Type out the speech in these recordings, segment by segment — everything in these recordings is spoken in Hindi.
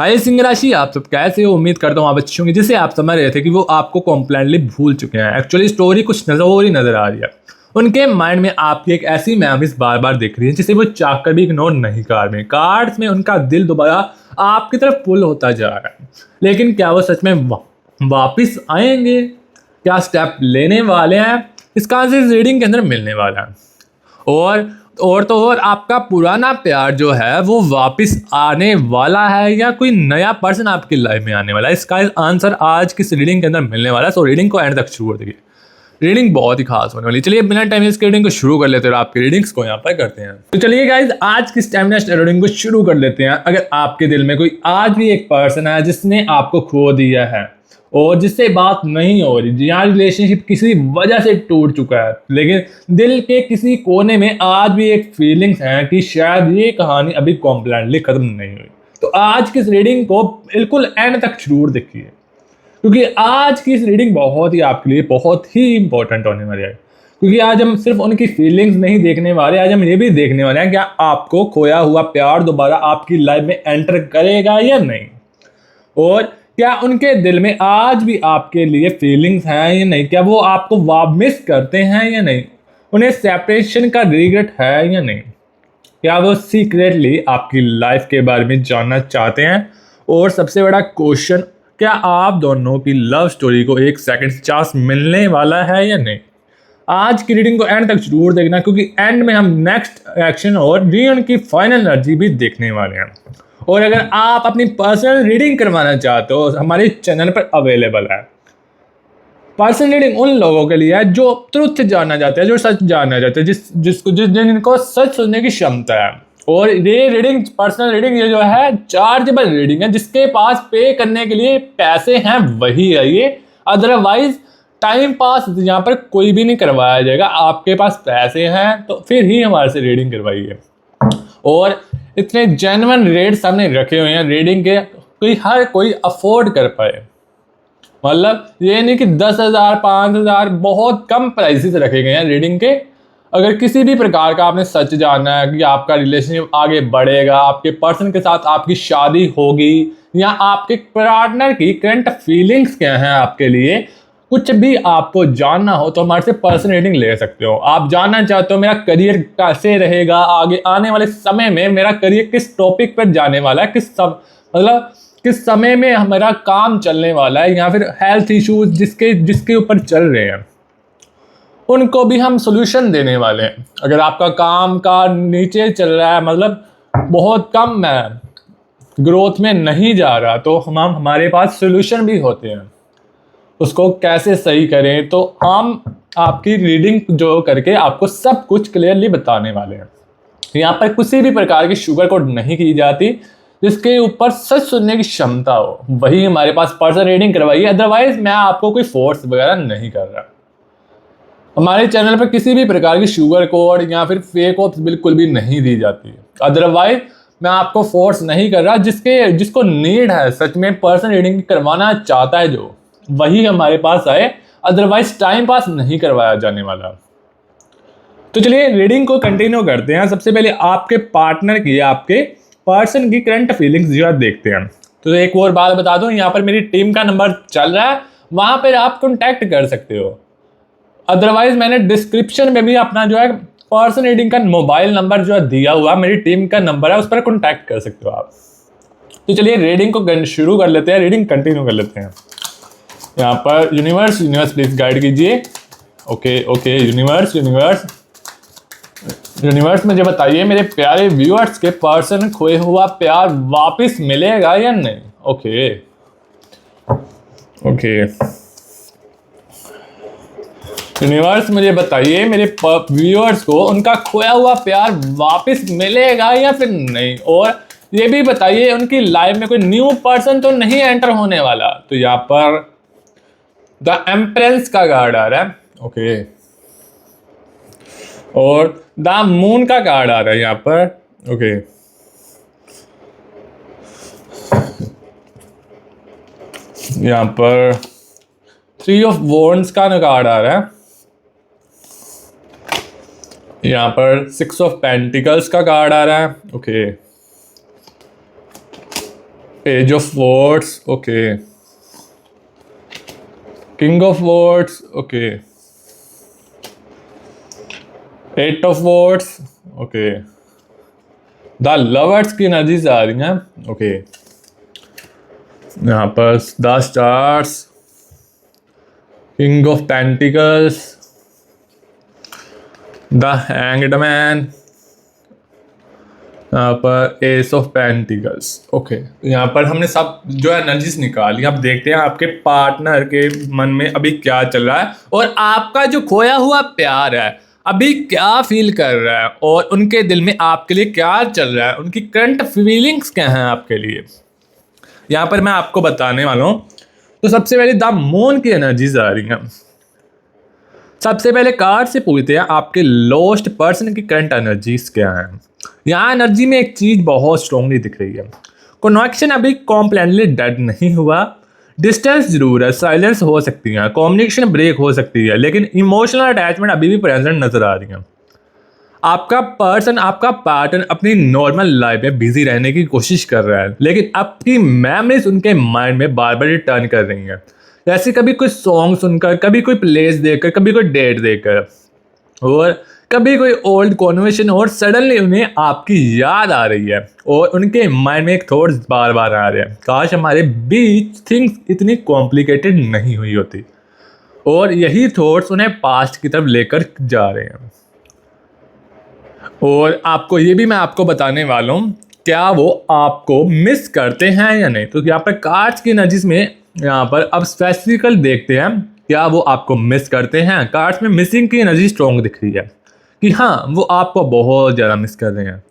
हाय सिंह राशि, आप सब कैसे हो? उम्मीद करता हूँ आप अच्छे होंगे। जिसे आप समझ रहे थे कि वो आपको कॉम्प्लेटली भूल चुके हैं। एक्चुअली स्टोरी कुछ और ही नजर आ रही है। उनके माइंड में आपकी एक ऐसी मेमोरीज बार बार दिख रही है जिसे वो चाह कर भी इग्नोर नहीं कर रहे। कार्ड्स में उनका दिल दोबारा आपकी तरफ पुल होता जा रहा है, लेकिन क्या वो सच में वापिस आएंगे? क्या स्टेप लेने वाले हैं? इसका आंसर इस रीडिंग के अंदर मिलने वाला है। और तो और आपका पुराना प्यार जो है वो वापस आने वाला है या कोई नया पर्सन आपकी लाइफ में आने वाला है? इसका आंसर आज की रीडिंग के अंदर मिलने वाला है। सो रीडिंग को एंड तक शुरू कर देखिए, रीडिंग बहुत ही खास होने वाली। चलिए बिना टाइम वेस्ट रीडिंग को शुरू कर लेते हैं और आपकी रीडिंग्स को यहाँ पर करते हैं। तो चलिए गाइज, आज की स्टेमिना रीडिंग को शुरू कर लेते हैं। अगर आपके दिल में कोई आज भी एक पर्सन है जिसने आपको खो दिया है और जिससे बात नहीं हो रही, यहाँ रिलेशनशिप किसी वजह से टूट चुका है, लेकिन दिल के किसी कोने में आज भी एक फीलिंग्स है कि शायद ये कहानी अभी कॉम्प्लीटली खत्म नहीं हुई, तो आज की इस रीडिंग को बिल्कुल एंड तक जरूर देखिए, क्योंकि आज की इस रीडिंग बहुत ही आपके लिए बहुत ही इंपॉर्टेंट होने वाली है। क्योंकि आज हम सिर्फ उनकी फीलिंग्स नहीं देखने वाले, आज हम ये भी देखने वाले हैं क्या आपको खोया हुआ प्यार दोबारा आपकी लाइफ में एंटर करेगा या नहीं, और क्या उनके दिल में आज भी आपके लिए फीलिंग्स हैं या नहीं, क्या वो आपको मिस करते हैं या नहीं, उन्हें सेपरेशन का रिग्रेट है या नहीं, क्या वो सीक्रेटली आपकी लाइफ के बारे में जानना चाहते हैं, और सबसे बड़ा क्वेश्चन, क्या आप दोनों की लव स्टोरी को एक सेकंड चांस मिलने वाला है या नहीं। आज की रीडिंग को एंड तक जरूर देखना, क्योंकि एंड में हम नेक्स्ट एक्शन और रीडिंग की फाइनल एनर्जी भी देखने वाले हैं। और अगर आप अपनी पर्सनल रीडिंग करवाना चाहते हो, हमारे चैनल पर अवेलेबल है। पर्सनल रीडिंग उन लोगों के लिए है जो ट्रुथ जानना चाहते हैं, जो सच जानना चाहते हैं, जिनको सच सुनने की क्षमता है। और ये रीडिंग, पर्सनल रीडिंग, ये जो है चार्जेबल रीडिंग है। जिसके पास पे करने के लिए पैसे हैं वही है ये, अदरवाइज टाइम पास यहाँ पर कोई भी नहीं करवाया जाएगा। आपके पास पैसे हैं तो फिर ही हमारे से रीडिंग करवाइए। और इतने जेन्युइन रेट सामने रखे हुए हैं रीडिंग के, हर कोई अफोर्ड कर पाए। मतलब ये नहीं कि 10,000 5,000, बहुत कम प्राइसेस रखे गए हैं रीडिंग के। अगर किसी भी प्रकार का आपने सच जानना है कि आपका रिलेशनशिप आगे बढ़ेगा, आपके पर्सन के साथ आपकी शादी होगी, या आपके पार्टनर की करंट फीलिंग्स क्या हैं आपके लिए, कुछ भी आपको जानना हो तो हमारे से पर्सनल रीडिंग ले सकते हो। आप जानना चाहते हो मेरा करियर कैसे रहेगा, आगे आने वाले समय में मेरा करियर किस टॉपिक पर जाने वाला है, किस समय में हमारा काम चलने वाला है, या फिर हेल्थ इश्यूज जिसके ऊपर चल रहे हैं, उनको भी हम सोल्यूशन देने वाले हैं। अगर आपका काम का नीचे चल रहा है, मतलब बहुत कम है, ग्रोथ में नहीं जा रहा, तो हमारे पास सोल्यूशन भी होते हैं। उसको कैसे सही करें, तो हम आपकी रीडिंग जो करके आपको सब कुछ क्लियरली बताने वाले हैं। यहाँ पर किसी भी प्रकार की शुगर कोट नहीं की जाती। जिसके ऊपर सच सुनने की क्षमता हो वही हमारे पास पर्सनल रीडिंग करवाइए, अदरवाइज मैं आपको कोई फोर्स वगैरह नहीं कर रहा। हमारे चैनल पर किसी भी प्रकार की शुगर कोड या फिर फेक होप्स बिल्कुल भी नहीं दी जाती है। अदरवाइज मैं आपको फोर्स नहीं कर रहा। जिसको नीड है, सच में पर्सनल रीडिंग करवाना चाहता है जो, वही हमारे पास आए, अदरवाइज टाइम पास नहीं करवाया जाने वाला। तो चलिए रीडिंग को कंटिन्यू करते हैं। सबसे पहले आपके पार्टनर की, आपके पर्सन की करंट फीलिंग्स जो देखते हैं। तो एक और बात बता दूं, यहाँ पर मेरी टीम का नंबर चल रहा है, वहां पर आप कॉन्टैक्ट कर सकते हो। अदरवाइज मैंने डिस्क्रिप्शन में भी अपना जो है पर्सन रीडिंग का मोबाइल नंबर जो है दिया हुआ, मेरी टीम का नंबर है, उस पर कॉन्टैक्ट कर सकते हो आप। तो चलिए रीडिंग को शुरू कर लेते हैं, रीडिंग कंटिन्यू कर लेते हैं। यहाँ पर यूनिवर्स प्लीज गाइड कीजिए। ओके यूनिवर्स मुझे बताइए, मेरे प्यारे व्यूअर्स के पर्सन खोए हुआ प्यार वापस मिलेगा या नहीं। ओके यूनिवर्स मुझे बताइए, मेरे व्यूअर्स को उनका खोया हुआ प्यार वापस मिलेगा या फिर नहीं, और ये भी बताइए उनकी लाइफ में कोई न्यू पर्सन तो नहीं एंटर होने वाला। तो यहाँ पर द एम्प्रेस का कार्ड आ रहा है, ओके, और द मून का कार्ड आ रहा है यहाँ पर, ओके। यहाँ पर 3 ऑफ वॉन्ड्स का कार्ड आ रहा है, यहाँ पर 6 ऑफ पेंटिकल्स का कार्ड आ रहा है, okay. Page of Swords, okay. King of Swords, okay. Eight of Swords, okay. The lovers की एनर्जीज आ रही हैं, ओके। यहाँ पर the stars, king of pentacles, the hanged man, यहाँ पर एस ऑफ पेंटिकल्स, ओके। यहाँ पर हमने सब जो एनर्जीज निकाली। अब देखते हैं आपके पार्टनर के मन में अभी क्या चल रहा है और आपका जो खोया हुआ प्यार है अभी क्या फील कर रहा है और उनके दिल में आपके लिए क्या चल रहा है, उनकी करंट फीलिंग्स क्या हैं आपके लिए, यहाँ पर मैं आपको बताने वाला हूँ। तो सबसे पहले द मून की एनर्जीज आ रही हैं। सबसे पहले कार्ड से पूछते हैं आपके लॉस्ट पर्सन की करंट एनर्जीज क्या हैं। यहाँ एनर्जी में एक चीज बहुत स्ट्रांगली दिख रही है। कनेक्शन अभी कॉम्प्लीटली डेड नहीं हुआ, डिस्टेंस जरूर है, साइलेंस हो सकती है, कम्युनिकेशन ब्रेक हो सकती है, लेकिन इमोशनल अटैचमेंट अभी भी प्रेजेंट नजर आ रही है। आपका पर्सन, आपका पार्टनर अपनी नॉर्मल लाइफ में बिजी रहने की कोशिश कर रहा है, लेकिन आपकी मेमोरीज उनके माइंड में बार बार रिटर्न कर रही हैं। जैसे कभी कोई सॉन्ग सुनकर, कभी कोई प्लेस देखकर, कभी कोई डेट देखकर, और कभी कोई ओल्ड कॉन्वर्सेशन, और सडनली उन्हें आपकी याद आ रही है और उनके माइंड में एक थॉट्स बार बार आ रहे हैं, काश हमारे बीच थिंग्स इतनी कॉम्प्लिकेटेड नहीं हुई होती। और यही थॉट्स उन्हें पास्ट की तरफ लेकर जा रहे हैं। और आपको ये भी मैं आपको बताने वाला हूँ, क्या वो आपको मिस करते हैं या नहीं। तो यहाँ पर कार्ड्स की एनर्जीज में यहाँ पर अब स्पेसिफिकल देखते हैं, क्या वो आपको मिस करते हैं। कार्ड्स में मिसिंग की एनर्जी स्ट्रॉन्ग दिख रही है कि हाँ वो आपको बहुत ज़्यादा मिस कर रहे हैं,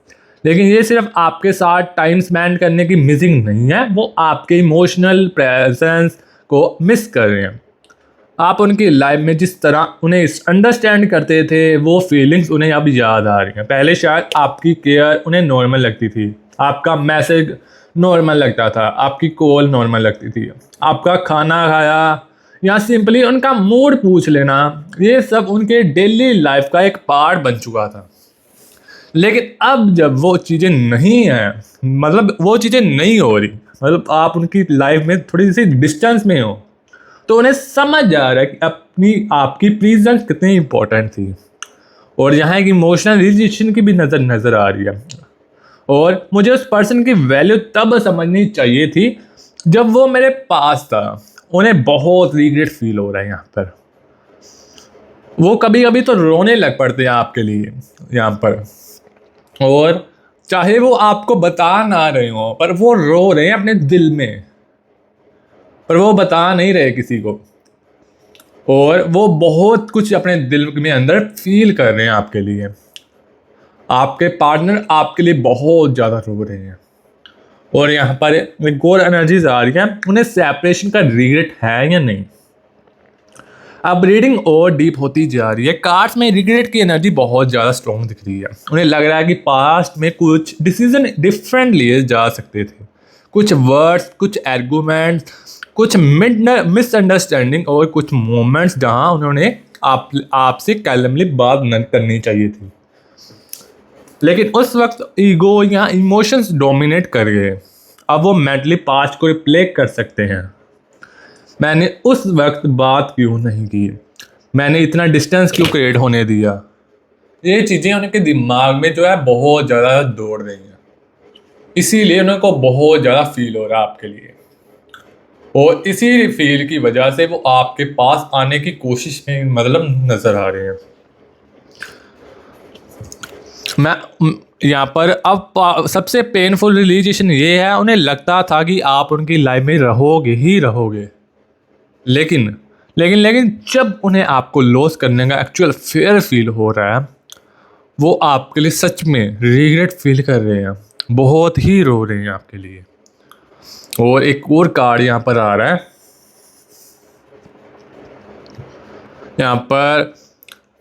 लेकिन ये सिर्फ आपके साथ टाइम स्पेंड करने की मिसिंग नहीं है, वो आपके इमोशनल प्रेजेंस को मिस कर रहे हैं। आप उनकी लाइफ में जिस तरह उन्हें अंडरस्टैंड करते थे, वो फीलिंग्स उन्हें अब याद आ रही हैं। पहले शायद आपकी केयर उन्हें नॉर्मल लगती थी, आपका मैसेज नॉर्मल लगता था, आपकी कॉल नॉर्मल लगती थी, आपका खाना खाया या सिंपली उनका मूड पूछ लेना, ये सब उनके डेली लाइफ का एक पार्ट बन चुका था। लेकिन अब जब वो चीज़ें नहीं हैं, मतलब वो चीज़ें नहीं हो रही, मतलब आप उनकी लाइफ में थोड़ी सी डिस्टेंस में हो, तो उन्हें समझ आ रहा है कि आपकी प्रेजेंस कितनी इंपॉर्टेंट थी। और यहाँ एक इमोशनल रिलेशन की भी नज़र आ रही है। और मुझे उस पर्सन की वैल्यू तब समझनी चाहिए थी जब वो मेरे पास था। उन्हें बहुत रिग्रेट फील हो रहा है यहाँ पर। वो कभी कभी तो रोने लग पड़ते हैं आपके लिए यहाँ पर, और चाहे वो आपको बता ना रहे हो, पर वो रो रहे हैं अपने दिल में, पर वो बता नहीं रहे किसी को। और वो बहुत कुछ अपने दिल में अंदर फील कर रहे हैं आपके लिए। आपके पार्टनर आपके लिए बहुत ज़्यादा रो रहे हैं। और यहाँ पर एक और एनर्जीज आ रही है, उन्हें सेपरेशन का रिग्रेट है या नहीं। अब रीडिंग और डीप होती जा रही है। कार्ड्स में रिग्रेट की एनर्जी बहुत ज़्यादा स्ट्रॉन्ग दिख रही है। उन्हें लग रहा है कि पास्ट में कुछ डिसीजन डिफरेंट लिए जा सकते थे, कुछ वर्ड्स, कुछ आर्गूमेंट्स, कुछ मिसअंडरस्टैंडिंग और कुछ मोमेंट्स जहां उन्होंने आपसे कैलमली बात न करनी चाहिए थी, लेकिन उस वक्त ईगो या इमोशंस डोमिनेट कर गए। अब वो मेंटली पास्ट को रिप्ले कर सकते हैं, मैंने उस वक्त बात क्यों नहीं की, मैंने इतना डिस्टेंस क्यों क्रिएट होने दिया। ये चीज़ें उनके दिमाग में जो है बहुत ज़्यादा दौड़ रही हैं, इसीलिए उनको बहुत ज़्यादा फील हो रहा है आपके लिए। और इसी फील की वजह से वो आपके पास आने की कोशिश में मतलब नज़र आ रहे हैं। मैं यहाँ पर अब सबसे पेनफुल रियलाइजेशन ये है, उन्हें लगता था कि आप उनकी लाइफ में रहोगे ही रहोगे, लेकिन जब उन्हें आपको लॉस करने का एक्चुअल फेयर फील हो रहा है, वो आपके लिए सच में रिग्रेट फील कर रहे हैं, बहुत ही रो रहे हैं आपके लिए। और एक और कार्ड यहाँ पर आ रहा है, यहाँ पर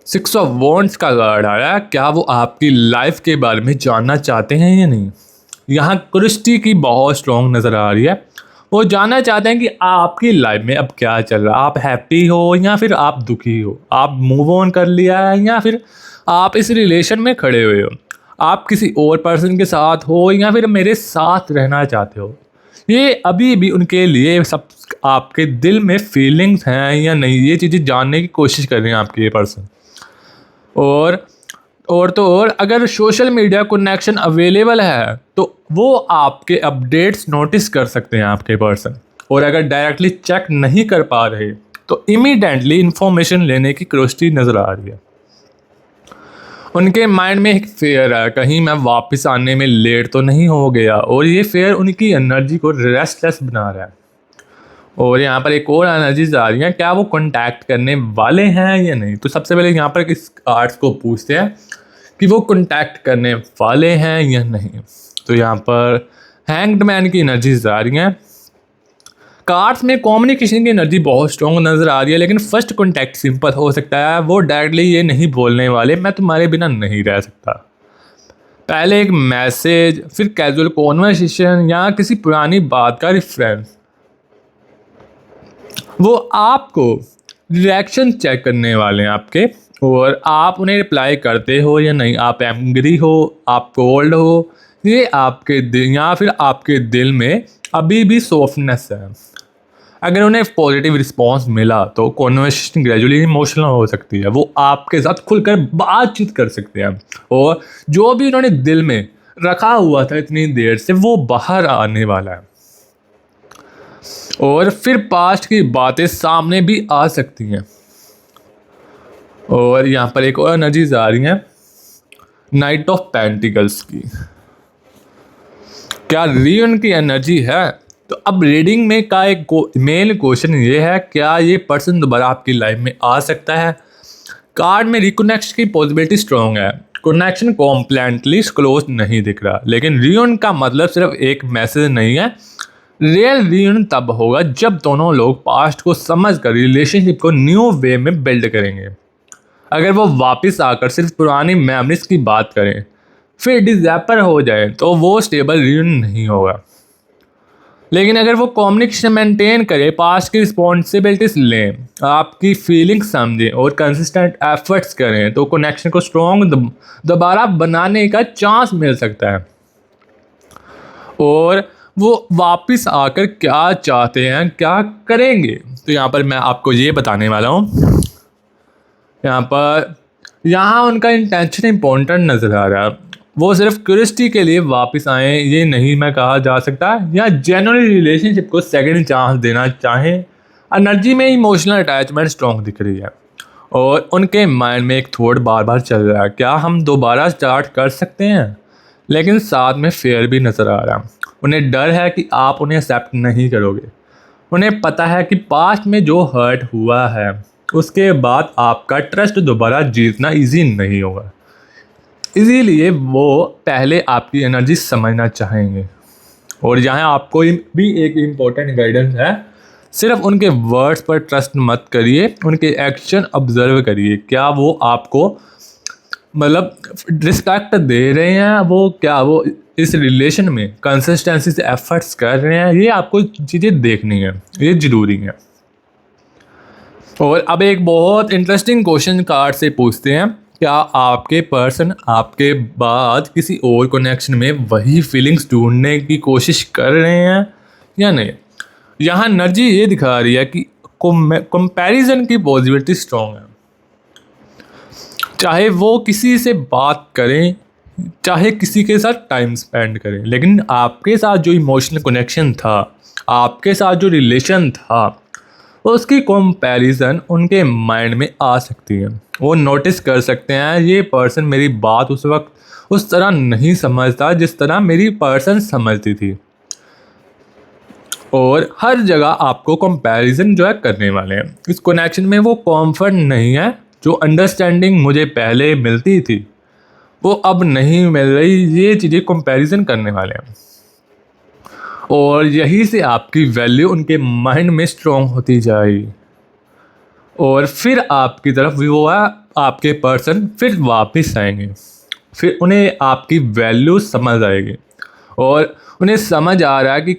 6 ऑफ वॉन्ड्स का कार्ड आ रहा है। क्या वो आपकी लाइफ के बारे में जानना चाहते हैं या नहीं। यहाँ क्रिस्टी की बहुत स्ट्रॉन्ग नज़र आ रही है। वो जानना चाहते हैं कि आपकी लाइफ में अब क्या चल रहा है, आप हैप्पी हो या फिर आप दुखी हो, आप मूव ऑन कर लिया है या फिर आप इस रिलेशन में खड़े हुए हो, आप किसी और पर्सन के साथ हो या फिर मेरे साथ रहना चाहते हो, ये अभी भी उनके लिए सब आपके दिल में फीलिंग्स हैं या नहीं, ये चीज़ें जानने की कोशिश कर रहे हैं आपके ये पर्सन। और और अगर सोशल मीडिया कनेक्शन अवेलेबल है तो वो आपके अपडेट्स नोटिस कर सकते हैं आपके पर्सन। और अगर डायरेक्टली चेक नहीं कर पा रहे तो इमीडिएटली इंफॉर्मेशन लेने की क्यूरियोसिटी नज़र आ रही है। उनके माइंड में एक फेयर है, कहीं मैं वापस आने में लेट तो नहीं हो गया, और ये फेयर उनकी एनर्जी को रेस्टलेस बना रहा है। और यहाँ पर एक और एनर्जीज आ रही हैं, क्या वो कांटेक्ट करने वाले हैं या नहीं। तो सबसे पहले यहाँ पर इस कार्ड्स को पूछते हैं कि वो कांटेक्ट करने वाले हैं या नहीं। तो यहाँ पर हैंग्ड मैन की एनर्जीज आ रही हैं। कार्ड्स में कम्युनिकेशन की एनर्जी बहुत स्ट्रॉन्ग नज़र आ रही है, लेकिन फर्स्ट कांटेक्ट सिंपल हो सकता है। वो डायरेक्टली ये नहीं बोलने वाले मैं तुम्हारे बिना नहीं रह सकता। पहले एक मैसेज, फिर कैजुअल कॉन्वर्सेशन या किसी पुरानी बात का रेफरेंस। वो आपको रिएक्शन चेक करने वाले हैं आपके, और आप उन्हें रिप्लाई करते हो या नहीं, आप एंग्री हो, आप कोल्ड हो, ये आपके दिल या फिर आपके दिल में अभी भी सॉफ्टनेस है। अगर उन्हें पॉजिटिव रिस्पांस मिला तो कॉन्वर्सेशन ग्रेजुअली इमोशनल हो सकती है। वो आपके साथ खुलकर बातचीत कर सकते हैं, और जो भी उन्होंने दिल में रखा हुआ था इतनी देर से वो बाहर आने वाला है। और फिर पास्ट की बातें सामने भी आ सकती हैं। और यहाँ पर एक और एनर्जीज आ रही हैं, नाइट ऑफ पेंटिकल्स की। क्या रीयूनियन की एनर्जी है? तो अब रीडिंग में का एक मेन क्वेश्चन ये है, क्या ये पर्सन दोबारा आपकी लाइफ में आ सकता है। कार्ड में रिकनेक्शन की पॉसिबिलिटी स्ट्रॉन्ग है। कनेक्शन कॉम्प्लेटली क्लोज नहीं दिख रहा, लेकिन रीयूनियन का मतलब सिर्फ एक मैसेज नहीं है। रियल रीयूनियन तब होगा जब दोनों लोग पास्ट को समझकर रिलेशनशिप को न्यू वे में बिल्ड करेंगे। अगर वो वापस आकर सिर्फ पुरानी मेमोरीज की बात करें फिर डिज़ैपर हो जाए तो वो स्टेबल रीयूनियन नहीं होगा। लेकिन अगर वो कम्युनिकेशन मेंटेन करे, पास्ट की रिस्पॉन्सिबिलिटीज लें, आपकी फीलिंग्स समझें और कंसिस्टेंट एफर्ट्स करें तो कनेक्शन को स्ट्रॉन्ग दोबारा बनाने का चांस मिल सकता है। और वो वापस आकर क्या चाहते हैं, क्या करेंगे, तो यहाँ पर मैं आपको ये बताने वाला हूँ। यहाँ उनका इंटेंशन इम्पोर्टेंट नज़र आ रहा है। वो सिर्फ क्यूरियोसिटी के लिए वापस आए ये नहीं मैं कहा जा सकता, या जेन्युइन रिलेशनशिप को सेकंड चांस देना चाहें। एनर्जी में इमोशनल अटैचमेंट स्ट्रॉन्ग दिख रही है, और उनके माइंड में एक थॉट बार बार चल रहा है, क्या हम दोबारा स्टार्ट कर सकते हैं। लेकिन साथ में फेयर भी नज़र आ रहा है। उन्हें डर है कि आप उन्हें एक्सेप्ट नहीं करोगे। उन्हें पता है कि पास्ट में जो हर्ट हुआ है उसके बाद आपका ट्रस्ट दोबारा जीतना इजी नहीं होगा। इसीलिए वो पहले आपकी एनर्जी समझना चाहेंगे। और यहाँ आपको भी एक इम्पोर्टेंट गाइडेंस है, सिर्फ उनके वर्ड्स पर ट्रस्ट मत करिए, उनके एक्शन ऑब्जर्व करिए। क्या वो आपको मतलब रिस्पेक्ट दे रहे हैं, वो क्या वो इस रिलेशन में कंसिस्टेंसी से एफर्ट्स कर रहे हैं, ये आपको चीज़ें देखनी है, ये ज़रूरी है। और अब एक बहुत इंटरेस्टिंग क्वेश्चन कार्ड से पूछते हैं, क्या आपके पर्सन आपके बाद किसी और कनेक्शन में वही फीलिंग्स ढूंढने की कोशिश कर रहे हैं या नहीं। यहाँ एनर्जी ये दिखा रही है कि कंपैरिजन की पॉसिबिलिटी स्ट्रॉन्ग है। चाहे वो किसी से बात करें, चाहे किसी के साथ टाइम स्पेंड करें, लेकिन आपके साथ जो इमोशनल कनेक्शन था, आपके साथ जो रिलेशन था, उसकी कंपैरिजन उनके माइंड में आ सकती है। वो नोटिस कर सकते हैं ये पर्सन मेरी बात उस वक्त उस तरह नहीं समझता जिस तरह मेरी पर्सन समझती थी। और हर जगह आपको कंपैरिजन जो है करने वाले हैं। इस कनेक्शन में वो कंफर्ट नहीं है, जो अंडरस्टैंडिंग मुझे पहले मिलती थी वो अब नहीं मिल रही, ये चीज़ें कंपैरिजन करने वाले हैं। और यही से आपकी वैल्यू उनके माइंड में स्ट्रॉन्ग होती जाएगी, और फिर आपकी तरफ वो आपके पर्सन फिर वापस आएंगे। फिर उन्हें आपकी वैल्यू समझ आएगी, और उन्हें समझ आ रहा है कि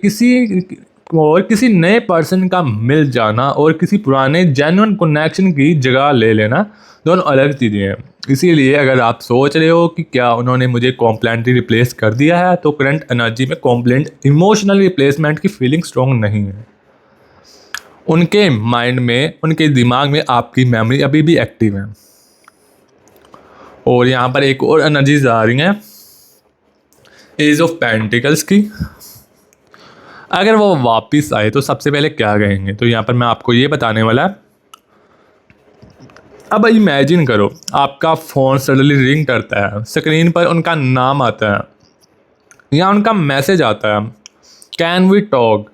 और किसी नए पर्सन का मिल जाना और किसी पुराने जेन्युइन कनेक्शन की जगह ले लेना दोनों अलग चीज़ें हैं। इसीलिए अगर आप सोच रहे हो कि क्या उन्होंने मुझे कॉम्प्लेंटली रिप्लेस कर दिया है, तो करंट एनर्जी में कॉम्प्लेंट इमोशनल रिप्लेसमेंट की फीलिंग स्ट्रॉन्ग नहीं है। उनके माइंड में, उनके दिमाग में आपकी मेमोरी अभी भी एक्टिव है। और यहाँ पर एक और एनर्जीज आ रही हैं एज ऑफ पेंटिकल्स की। अगर वो वापस आए तो सबसे पहले क्या कहेंगे, तो यहाँ पर मैं आपको ये बताने वाला है। अब इमेजिन करो आपका फ़ोन सडनली रिंग करता है, स्क्रीन पर उनका नाम आता है या उनका मैसेज आता है, कैन वी टॉक।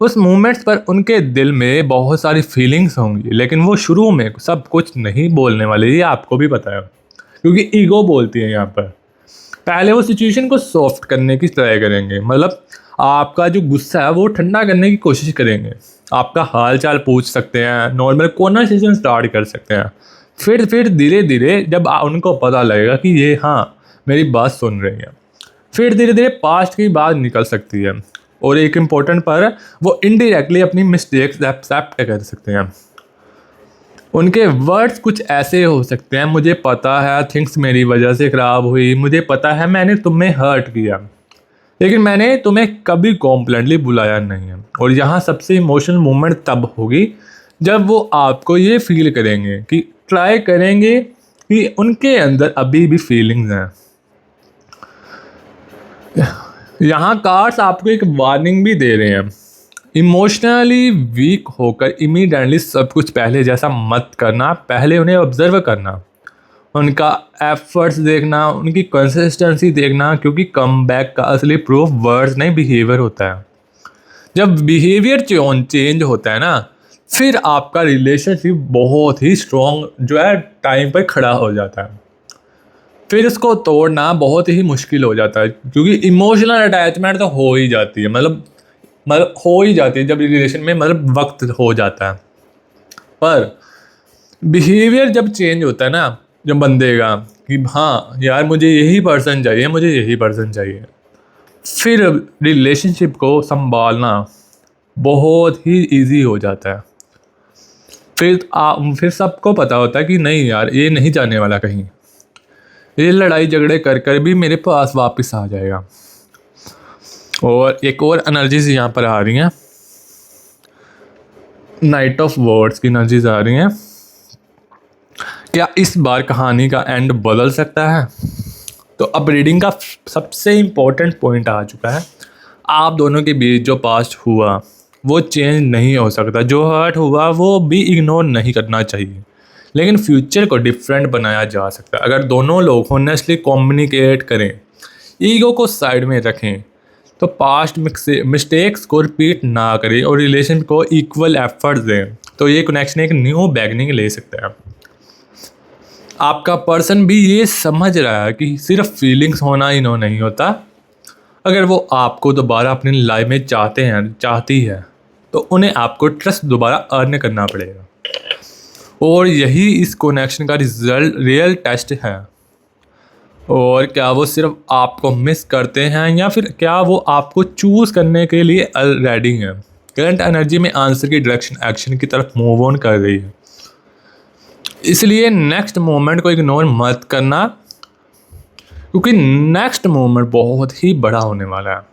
उस मोमेंट्स पर उनके दिल में बहुत सारी फीलिंग्स होंगी, लेकिन वो शुरू में सब कुछ नहीं बोलने वाले, ये आपको भी पता है, क्योंकि ईगो बोलती है यहाँ पर। पहले वो सिचुएशन को सॉफ्ट करने की ट्राई करेंगे, मतलब आपका जो गुस्सा है वो ठंडा करने की कोशिश करेंगे, आपका हाल चाल पूछ सकते हैं, नॉर्मल कॉन्वर्सेशन स्टार्ट कर सकते हैं। फिर धीरे धीरे जब उनको पता लगेगा कि ये हाँ मेरी बात सुन रही है, फिर धीरे धीरे पास्ट की बात निकल सकती है। और एक इम्पोर्टेंट पर वो इनडायरेक्टली अपनी मिस्टेक्स एक्सेप्ट कर सकते हैं। उनके वर्ड्स कुछ ऐसे हो सकते हैं, मुझे पता है थिंग्स मेरी वजह से ख़राब हुई, मुझे पता है मैंने तुम्हें हर्ट किया, लेकिन मैंने तुम्हें कभी कॉम्प्लेंटली बुलाया नहीं है। और यहाँ सबसे इमोशनल मोमेंट तब होगी जब वो आपको ये फील करेंगे कि ट्राई करेंगे कि उनके अंदर अभी भी फीलिंग्स हैं। यहाँ कार्ड्स आपको एक वार्निंग भी दे रहे हैं, इमोशनली वीक होकर इमीडिएटली सब कुछ पहले जैसा मत करना, पहले उन्हें ऑब्जर्व करना, उनका एफर्ट्स देखना, उनकी कंसिस्टेंसी देखना, क्योंकि कमबैक का असली प्रूफ वर्ड्स नहीं बिहेवियर होता है। जब बिहेवियर चेंज होता है ना, फिर आपका रिलेशनशिप बहुत ही स्ट्रॉन्ग जो है टाइम पर खड़ा हो जाता है। फिर इसको तोड़ना बहुत ही मुश्किल हो जाता है, क्योंकि इमोशनल अटैचमेंट तो हो ही जाती है, मतलब हो ही जाती है जब रिलेशन में मतलब वक्त हो जाता है। पर बिहेवियर जब चेंज होता है ना, जब बंदे का कि हाँ यार मुझे यही पर्सन चाहिए, मुझे यही पर्सन चाहिए, फिर रिलेशनशिप को संभालना बहुत ही इजी हो जाता है। फिर सबको पता होता है कि नहीं यार ये नहीं जाने वाला कहीं, ये लड़ाई झगड़े कर कर भी मेरे पास वापस आ जाएगा। और एक और एनर्जीज यहाँ पर आ रही हैं, नाइट ऑफ वर्ड्स की एनर्जीज आ रही हैं। क्या इस बार कहानी का एंड बदल सकता है? तो अब रीडिंग का सबसे इम्पोर्टेंट पॉइंट आ चुका है। आप दोनों के बीच जो पास्ट हुआ वो चेंज नहीं हो सकता, जो हर्ट हुआ वो भी इग्नोर नहीं करना चाहिए, लेकिन फ्यूचर को डिफरेंट बनाया जा सकता है अगर दोनों लोग ऑनेस्टली कम्युनिकेट करें, ईगो को साइड में रखें, तो पास्ट मिस्टेक्स को रिपीट ना करें और रिलेशन को इक्वल एफर्ट्स दें, तो ये कनेक्शन एक न्यू बिगिनिंग ले सकता है। आपका पर्सन भी ये समझ रहा है कि सिर्फ फीलिंग्स होना ही नहीं होता, अगर वो आपको दोबारा अपनी लाइफ में चाहती है तो उन्हें आपको ट्रस्ट दोबारा अर्न करना पड़ेगा। और यही इस कनेक्शन का रियल टेस्ट है। और क्या वो सिर्फ आपको मिस करते हैं या फिर क्या वो आपको चूज़ करने के लिए रेडी हैं? करंट एनर्जी में आंसर की डायरेक्शन एक्शन की तरफ मूव ऑन कर रही है, इसलिए नेक्स्ट मोमेंट को इग्नोर मत करना, क्योंकि नेक्स्ट मोमेंट बहुत ही बड़ा होने वाला है।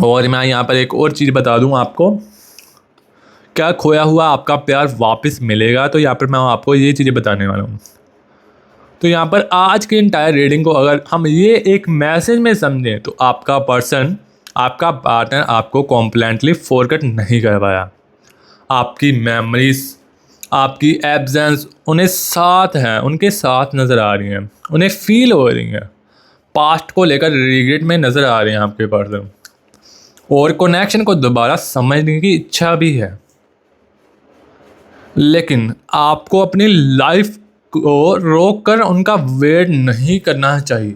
और मैं यहाँ पर एक और चीज़ बता दूँ आपको, क्या खोया हुआ आपका प्यार वापस मिलेगा? तो यहाँ पर मैं आपको ये चीज़ें बताने वाला हूँ। तो यहाँ पर आज के इंटायर रीडिंग को अगर हम ये एक मैसेज में समझें, तो आपका पर्सन, आपका पार्टनर आपको कॉम्प्लेंटली फॉरगेट नहीं कर पाया। आपकी मेमोरीज, आपकी एब्सेंस उन्हें साथ हैं, उनके साथ नज़र आ रही हैं, उन्हें फील हो रही हैं, पास्ट को लेकर रिग्रेट में नज़र आ रहे हैं आपके पर्सन, और कनेक्शन को दोबारा समझने की इच्छा भी है। लेकिन आपको अपनी लाइफ को रोक कर उनका वेट नहीं करना चाहिए।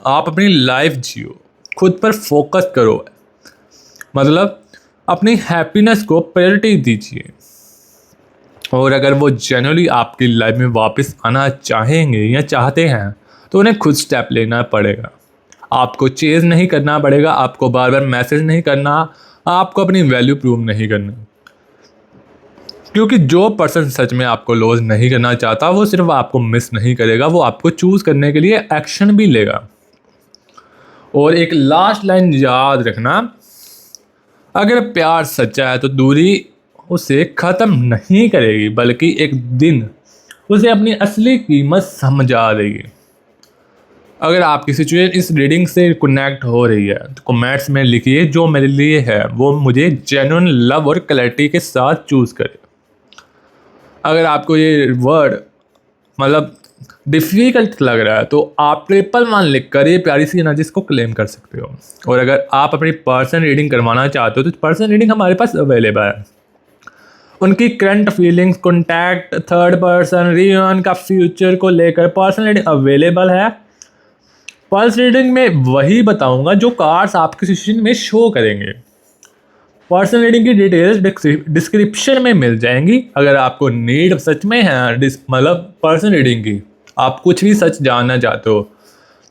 आप अपनी लाइफ जियो, खुद पर फोकस करो, मतलब अपनी हैप्पीनेस को प्रायोरिटी दीजिए। और अगर वो जेन्युइनली आपकी लाइफ में वापस आना चाहेंगे या चाहते हैं, तो उन्हें खुद स्टेप लेना पड़ेगा। आपको चेज़ नहीं करना पड़ेगा, आपको बार बार मैसेज नहीं करना, आपको अपनी वैल्यू प्रूव नहीं करनी, क्योंकि जो पर्सन सच में आपको लॉस नहीं करना चाहता वो सिर्फ आपको मिस नहीं करेगा, वो आपको चूज़ करने के लिए एक्शन भी लेगा। और एक लास्ट लाइन याद रखना, अगर प्यार सच्चा है तो दूरी उसे ख़त्म नहीं करेगी, बल्कि एक दिन उसे अपनी असली कीमत समझा देगी। अगर आपकी सिचुएशन इस रीडिंग से कनेक्ट हो रही है तो कमेंट्स में लिखिए जो मेरे लिए है वो मुझे जेन्युइन लव और क्लैरिटी के साथ चूज़ करे। अगर आपको ये वर्ड मतलब डिफ़िकल्ट लग रहा है तो आप 111 लिख कर ये प्यारी सी एनर्जीज को क्लेम कर सकते हो। और अगर आप अपनी पर्सनल रीडिंग करवाना चाहते हो तो पर्सनल रीडिंग हमारे पास अवेलेबल है। उनकी current feelings, contact, third person, reunion का फ्यूचर को लेकर पर्सनल रीडिंग अवेलेबल है। पल्स रीडिंग में वही बताऊंगा जो कार्ड्स आपके सिचुएशन में शो करेंगे। पर्सनल रीडिंग की डिटेल्स डिस्क्रिप्शन में मिल जाएंगी। अगर आपको नीड सच में है मतलब पर्सनल रीडिंग की, आप कुछ भी सच जानना चाहते हो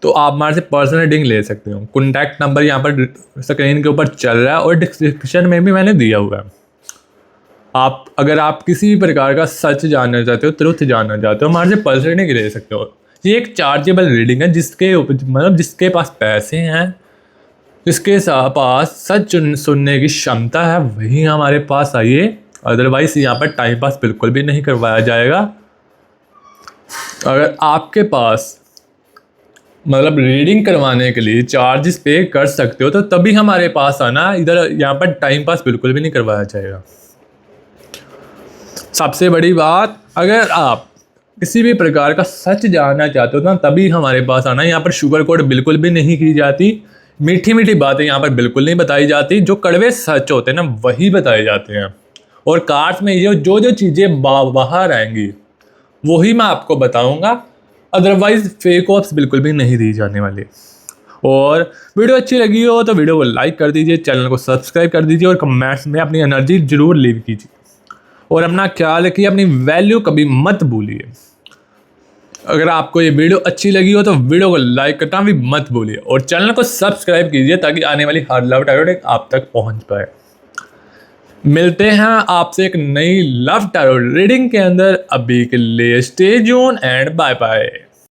तो आप हमारे से पर्सनल रीडिंग ले सकते हो। कॉन्टैक्ट नंबर यहाँ पर स्क्रीन के ऊपर चल रहा है और डिस्क्रिप्शन में भी मैंने दिया हुआ है। अगर आप किसी भी प्रकार का सच जानना चाहते हो, ट्रुथ जानना चाहते हो, हमारे से पर्सनल रीडिंग ले सकते हो। ये एक चार्जेबल रीडिंग है, जिसके पास पैसे हैं, जिसके पास सच सुनने की क्षमता है वही हमारे पास आइए। अदरवाइज यहाँ पर टाइम पास बिल्कुल भी नहीं करवाया जाएगा। अगर आपके पास रीडिंग करवाने के लिए चार्जेस पे कर सकते हो तो तभी हमारे पास आना, इधर यहाँ पर टाइम पास बिल्कुल भी नहीं करवाया जाएगा। सबसे बड़ी बात, अगर आप किसी भी प्रकार का सच जानना चाहते हो ना तभी हमारे पास आना। यहाँ पर शुगर कोट बिल्कुल भी नहीं की जाती, मीठी मीठी बातें यहाँ पर बिल्कुल नहीं बताई जाती। जो कड़वे सच होते हैं ना वही बताए जाते हैं। और कार्ड्स में ये जो चीज़ें बाहर आएंगी वही मैं आपको बताऊंगा। अदरवाइज फेक ऑप्स बिल्कुल भी नहीं दी जाने वाली। और वीडियो अच्छी लगी हो तो वीडियो को लाइक कर दीजिए, चैनल को सब्सक्राइब कर दीजिए और कमेंट्स में अपनी एनर्जी जरूर लीव कीजिए। और अपना ख्याल रखिए, अपनी वैल्यू कभी मत भूलिए। अगर आपको ये वीडियो अच्छी लगी हो तो वीडियो को लाइक करना भी मत भूलिए और चैनल को सब्सक्राइब कीजिए ताकि आने वाली हर लव टैरोट आप तक पहुंच पाए। मिलते हैं आपसे एक नई लव टैरोट रीडिंग के अंदर। अभी के लिए stay tuned and bye bye.